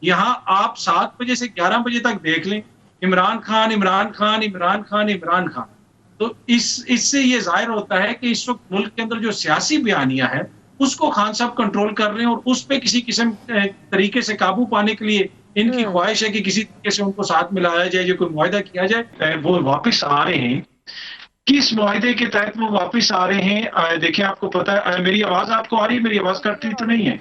यहाँ आप 7 बजे से 11 बजे तक देख लें, इमरान खान, इमरान खान, इमरान खान, इमरान खान। तो इससे ये ज़ाहिर होता है कि इस वक़्त मुल्क के अंदर जो सियासी बयानिया है, उसको खान साहब कंट्रोल कर रहे हैं और उस पे किसी किस्म तरीके से काबू पाने के लिए इनकी हुँ। ख्वाहिश है कि किसी तरीके से उनको साथ मिलाया जाए, या कोई मुआहिदा किया जाए। वो वापस आ रहे हैं, किस मुआहिदे के तहत वो वापस आ रहे हैं? देखिए, आपको पता है, मेरी आवाज़ आपको आ रही है? मेरी आवाज़ कट रही तो नहीं है?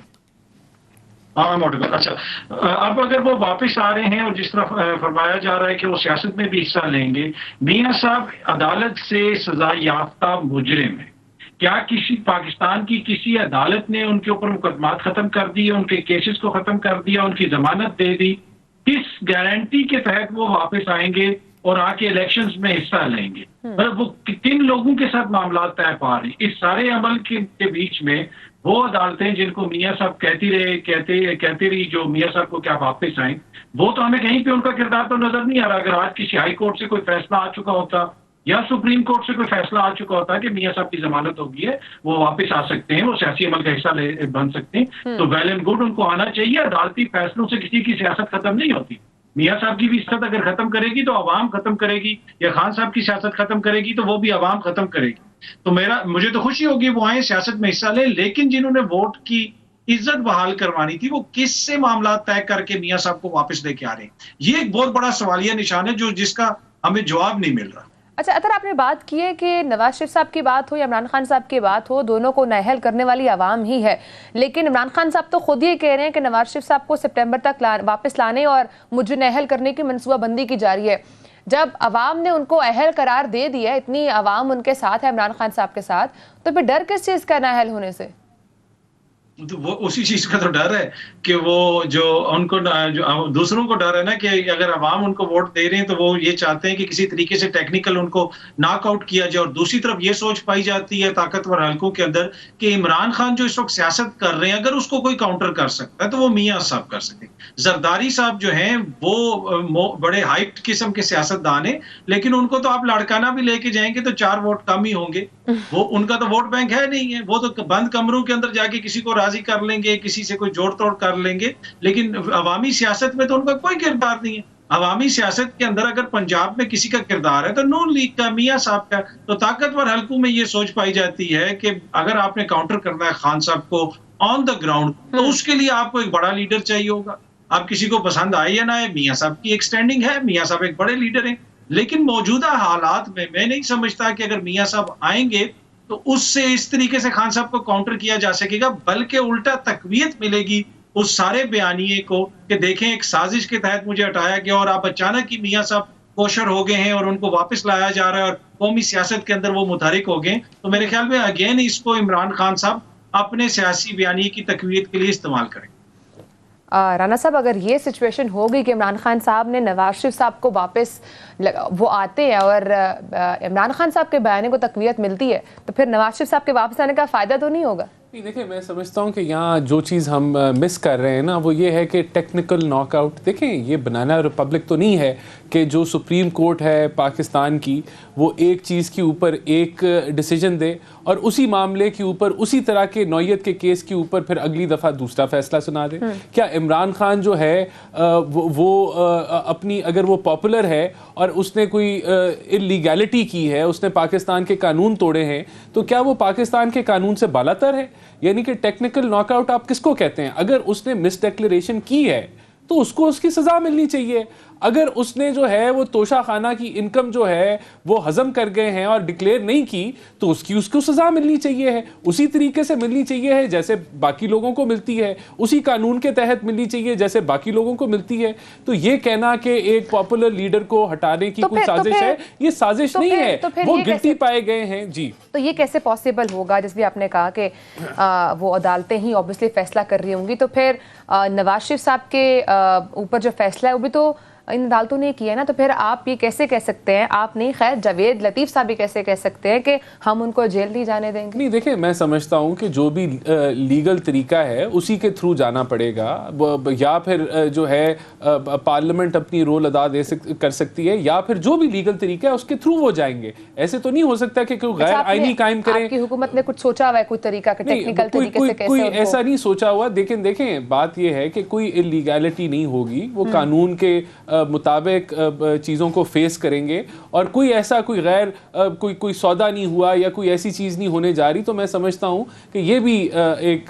हाँ, मॉडल अच्छा। अब अगर वो वापस आ रहे हैं और जिस तरह फरमाया जा रहा है कि वो सियासत में भी हिस्सा लेंगे, मियाँ साहब अदालत से सजा याफ्ता मुजरिम है। क्या किसी पाकिस्तान की किसी अदालत ने उनके ऊपर मुकदमात खत्म कर दिए, उनके केसेस को खत्म कर दिया, उनकी जमानत दे दी? किस गारंटी के तहत वो वापस आएंगे और आके इलेक्शंस में हिस्सा लेंगे? मतलब वो किन लोगों के साथ मामला तय पा रही? इस सारे अमल के बीच में वो अदालतें जिनको मियाँ साहब कहती रही, जो मियाँ साहब को क्या वापस आए, वो तो हमें कहीं पे उनका किरदार तो नजर नहीं आ रहा। अगर आज किसी हाई कोर्ट से कोई फैसला आ चुका होता या सुप्रीम कोर्ट से कोई फैसला आ चुका होता है कि मियाँ साहब की जमानत हो गई है, वो वापस आ सकते हैं, वो सियासी अमल का हिस्सा बन सकते हैं, तो वेल एंड गुड, उनको आना चाहिए। अदालती फैसलों से किसी की सियासत खत्म नहीं होती। मियाँ साहब की भी इज्जत अगर खत्म करेगी तो अवाम खत्म करेगी, या खान साहब की सियासत खत्म करेगी तो वो भी अवाम खत्म करेगी। तो मुझे तो खुशी होगी वो आए, सियासत में हिस्सा लें, लेकिन जिन्होंने वोट की इज्जत बहाल करवानी थी, वो किससे मामला तय करके मियाँ साहब को वापस लेके आ रहे हैं? ये एक बहुत बड़ा सवालिया निशान है जिसका हमें जवाब नहीं मिल रहा। अच्छा, अगर आपने बात की है कि नवाज शरीफ साहब की बात हो या इमरान खान साहब की बात हो, दोनों को नाअहल करने वाली आवाम ही है, लेकिन इमरान खान साहब तो खुद ही कह रहे हैं कि नवाज शरीफ साहब को सितंबर तक वापस लाने और मुझे नाअहल करने की मनसूबाबंदी की जा रही है। जब अवाम ने उनको अहल करार दे दिया, इतनी अवाम उनके साथ है इमरान खान साहब के साथ, तो फिर डर किस चीज़ का नाअहल होने से? तो वो उसी चीज का तो डर है कि वो जो उनको जो दूसरों को डर है ना, कि अगर अवाम उनको वोट दे रहे हैं तो वो ये चाहते हैं कि किसी तरीके से टेक्निकल उनको नॉकआउट किया जाए। और दूसरी तरफ ये सोच पाई जाती है ताकतवर हलकों के अंदर कि इमरान खान जो इस वक्त सियासत कर रहे हैं, अगर उसको कोई काउंटर कर सकता है तो वो मियाँ साहब कर सकते हैं। जरदारी साहब जो हैं वो बड़े हाइट किस्म के सियासतदान हैं, लेकिन उनको तो आप लड़काना भी लेके जाएंगे तो 4 वोट कम ही होंगे। वो उनका तो वोट बैंक है नहीं है, वो तो बंद कमरों के अंदर जाके किसी को राजी कर लेंगे, किसी से कोई जोड़ तोड़ कर लेंगे, लेकिन अवामी सियासत में तो उनका कोई किरदार नहीं है। अवामी सियासत के अंदर अगर पंजाब में किसी का किरदार है तो नून लीग का, मियाँ साहब का। तो ताकतवर हलकों में ये सोच पाई जाती है कि अगर आपने काउंटर करना है खान साहब को ऑन द ग्राउंड, तो उसके लिए आपको एक बड़ा लीडर चाहिए होगा। आप किसी को पसंद आए या ना आए, मियाँ साहब की एक स्टैंडिंग है, मियाँ साहब एक बड़े लीडर हैं। लेकिन मौजूदा हालात में मैं नहीं समझता कि अगर मियाँ साहब आएंगे तो उससे इस तरीके से खान साहब को काउंटर किया जा सकेगा, बल्कि उल्टा तकवीत मिलेगी उस सारे बयानिए को कि देखें, एक साजिश के तहत मुझे हटाया गया और आप अचानक ही मियाँ साहब कोशर हो गए हैं और उनको वापस लाया जा रहा है और कौमी सियासत के अंदर वो मुतहरिक हो गए। तो मेरे ख्याल में अगेन इसको इमरान खान साहब अपने सियासी बयानिए की तकवीत के लिए इस्तेमाल करें। राना साहब, अगर ये सिचुएशन होगी कि इमरान खान साहब ने नवाज शरीफ साहब को वापस वो आते हैं और इमरान खान साहब के बयान को तकवीत मिलती है, तो फिर नवाज शरीफ साहब के वापस आने का फ़ायदा तो नहीं होगा? नहीं, देखिए, मैं समझता हूँ कि यहाँ जो चीज़ हम मिस कर रहे हैं ना, वो ये है कि टेक्निकल नॉकआउट। देखें, ये बनाना रिपब्लिक तो नहीं है कि जो सुप्रीम कोर्ट है पाकिस्तान की, वो एक चीज़ के ऊपर एक डिसीजन दे और उसी मामले के ऊपर, उसी तरह के नौयत के केस के ऊपर फिर अगली दफ़ा दूसरा फैसला सुना दे। क्या इमरान खान जो है वो अपनी, अगर वो पॉपुलर है और उसने कोई इलीगैलिटी की है, उसने पाकिस्तान के कानून तोड़े हैं, तो क्या वो पाकिस्तान के कानून से बालातर है? यानी कि टेक्निकल नॉकआउट आप किसको कहते हैं? अगर उसने मिस डिक्लेरेशन की है तो उसको उसकी सजा मिलनी चाहिए। अगर उसने जो है वो तोशा खाना की इनकम जो है वो हजम कर गए हैं और डिक्लेयर नहीं की, तो उसको सजा मिलनी चाहिए है, उसी तरीके से मिलनी चाहिए है जैसे बाकी लोगों को मिलती है, उसी कानून के तहत मिलनी चाहिए जैसे बाकी लोगों को मिलती है। तो ये कहना कि एक पॉपुलर लीडर को हटाने की कोई साजिश है, ये साजिश नहीं है, वो गिल्टी पाए गए हैं। जी, तो ये कैसे पॉसिबल होगा? जैसे भी आपने कहा कि वो अदालतें ही ऑब्वियसली फैसला कर रही होंगी, तो फिर नवाज शरीफ साहब के ऊपर जो फैसला है वो भी तो इन अदालतों ने किया है ना, तो फिर आप ये कैसे कह सकते हैं, आप नहीं, खैर जावेद लतीफ़ साहब भी कैसे कह सकते हैं कि हम उनको जेल नहीं जाने देंगे? नहीं, देखिए, मैं समझता हूँ कि जो भी लीगल तरीका है उसी के थ्रू जाना पड़ेगा, या फिर जो है पार्लियामेंट अपनी रोल अदा कर सकती है, या फिर जो भी लीगल तरीका है उसके थ्रू वो जाएंगे। ऐसे तो नहीं हो सकता कि कोई गैर आईनी कायम करे। आपकी हुकूमत ने कुछ सोचा हुआ है, कोई तरीका, टेक्निकल तरीके से कैसे? कोई ऐसा नहीं सोचा हुआ। लेकिन देखें, बात यह है कि कोई इलीगैलिटी नहीं होगी, वो कानून के मुताबिक चीज़ों को फेस करेंगे, और कोई ऐसा कोई गैर कोई सौदा नहीं हुआ या कोई ऐसी चीज़ नहीं होने जा रही। तो मैं समझता हूँ कि ये भी एक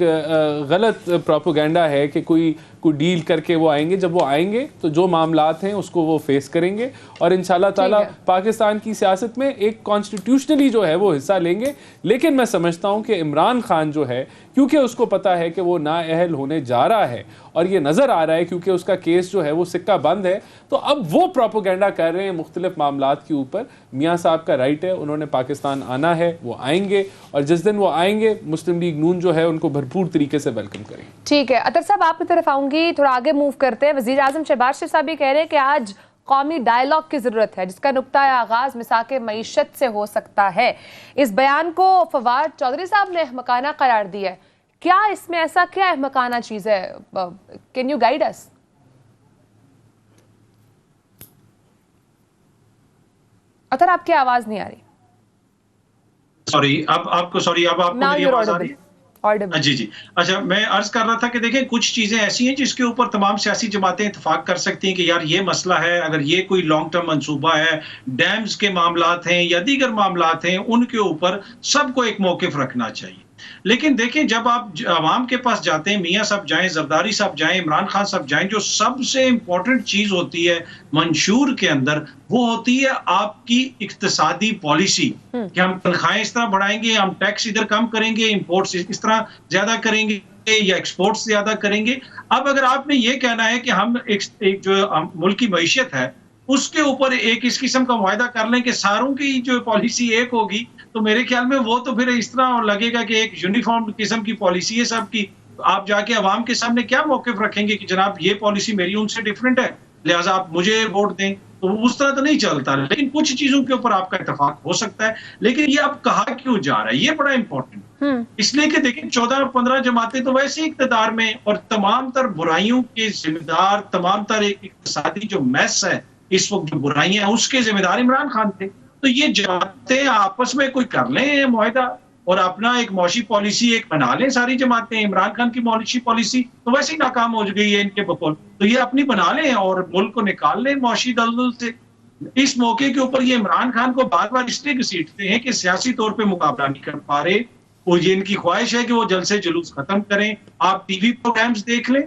गलत प्रोपेगेंडा है कि कोई डील करके वो आएंगे। जब वो आएंगे तो जो मामलात हैं उसको वो फेस करेंगे, और इंशाल्लाह ताला पाकिस्तान की सियासत में एक कॉन्स्टिट्यूशनली जो है वो हिस्सा लेंगे। लेकिन मैं समझता हूँ कि इमरान खान जो है, क्योंकि उसको पता है कि वो नाअहल होने जा रहा है, और ये नज़र आ रहा है क्योंकि उसका केस जो है वो सिक्का बंद है, तो अब वो प्रोपेगेंडा कर रहे हैं मुख्तलिफ मामलात के ऊपर। मियाँ साहब का राइट है, उन्होंने पाकिस्तान आना है, वो आएंगे, और जिस दिन वो आएंगे मुस्लिम लीग नून जो है उनको भरपूर तरीके से वेलकम करेंगे। ठीक है, अतर साहब आपकी तरफ आऊँगी, थोड़ा आगे मूव करते हैं। वज़ीर आज़म शहबाज शरीफ साहब भी कह रहे हैं कि आज कौमी डायलॉग की ज़रूरत है, जिसका नुक्ता आगाज़ मिसाके मईशत से हो सकता है। इस बयान को फवाद चौधरी साहब ने अहमकाना करार दिया है। क्या इसमें ऐसा क्या अहमकाना चीज़ है? Can you guide us? अतर आपकी आवाज़ नहीं आ रही। सॉरी, अब आपको मेरी आवाज आ रही है? जी जी। अच्छा, मैं अर्ज कर रहा था कि देखें, कुछ चीजें ऐसी हैं जिसके ऊपर तमाम सियासी जमातें इत्तेफाक कर सकती हैं कि यार ये मसला है, अगर ये कोई लॉन्ग टर्म मंसूबा है, डैम्स के मामलात हैं या दीगर मामलात हैं, उनके ऊपर सबको एक मौकिफ रखना चाहिए। लेकिन देखें, जब आप अवाम के पास जाते हैं, मियाँ साहब जाएं, जरदारी साहब जाएं, इमरान खान साहब जाएं, जो सबसे इंपॉर्टेंट चीज होती है मंशूर के अंदर, वो होती है आपकी इक्तिसादी पॉलिसी कि हम तनख्वाहें इस तरह बढ़ाएंगे, हम टैक्स इधर कम करेंगे, इंपोर्ट्स इस तरह ज्यादा करेंगे या एक्सपोर्ट्स ज्यादा करेंगे। अब अगर आपने ये कहना है कि हम एक जो मुल्क की मईशत है उसके ऊपर एक इस किस्म का वायदा कर लें कि सारों की जो पॉलिसी एक होगी, तो मेरे ख्याल में वो तो फिर इस तरह लगेगा कि एक यूनिफॉर्म किस्म की पॉलिसी है सबकी। आप जाके अवाम के सामने क्या मौकिफ रखेंगे कि जनाब ये पॉलिसी मेरी उनसे डिफरेंट है, लिहाजा आप मुझे वोट दें? तो उस तरह तो नहीं चलता। लेकिन कुछ चीजों के ऊपर आपका इत्तेफाक हो सकता है, लेकिन ये अब कहा क्यों जा रहा है, ये बड़ा इंपॉर्टेंट। इसलिए कि देखिए, 14-15 जमातें तो वैसे ही इक़्तिदार में, और तमाम तर बुराइयों के जिम्मेदार, तमाम तर एक इक़्तिसादी जो मैस है इस वक्त, जो बुराइयां हैं, उसके जिम्मेदार इमरान खान थे। तो ये जमातें आपस में कोई कर लें मुआहिदा और अपना एक मौशी पॉलिसी एक बना लें सारी जमातें। इमरान खान की मौशी पॉलिसी तो वैसे ही नाकाम हो गई है इनके बकौल, तो ये अपनी बना लें और मुल्क को निकाल लें मौशी दलदल से। इस मौके के ऊपर ये इमरान खान को बार बार इसलिए घसीटते हैं कि सियासी तौर पर मुकाबला नहीं कर पा रहे। वो ये इनकी ख्वाहिश है कि वो जल्द से जुलूस खत्म करें। आप टीवी प्रोग्राम्स देख लें,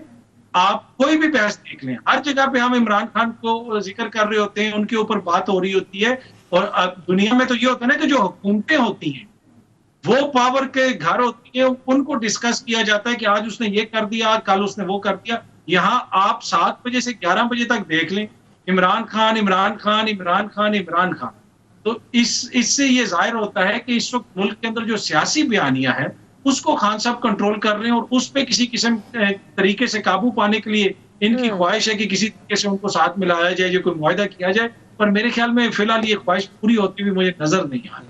आप कोई भी बहस देख लें, हर जगह पे हम इमरान खान को जिक्र कर रहे होते हैं, उनके ऊपर बात हो रही होती है। और दुनिया में तो ये होता है ना कि जो हुकूमतें होती हैं वो पावर के घर होती हैं, उनको डिस्कस किया जाता है कि आज उसने ये कर दिया, कल उसने वो कर दिया। यहाँ आप 7 बजे से 11 बजे तक देख लें, इमरान खान इमरान खान इमरान खान इमरान खान। तो इससे ये जाहिर होता है कि इस वक्त मुल्क के अंदर जो सियासी बयानियां है उसको खान साहब कंट्रोल कर रहे हैं, और उस पर किसी किस्म तरीके से काबू पाने के लिए इनकी ख्वाहिश है कि किसी तरीके से उनको साथ मिलाया जाए, जो कोई मुआहिदा किया जाए। पर मेरे ख्याल में फिलहाल ये ख्वाहिश पूरी होती हुई मुझे नजर नहीं आ रही।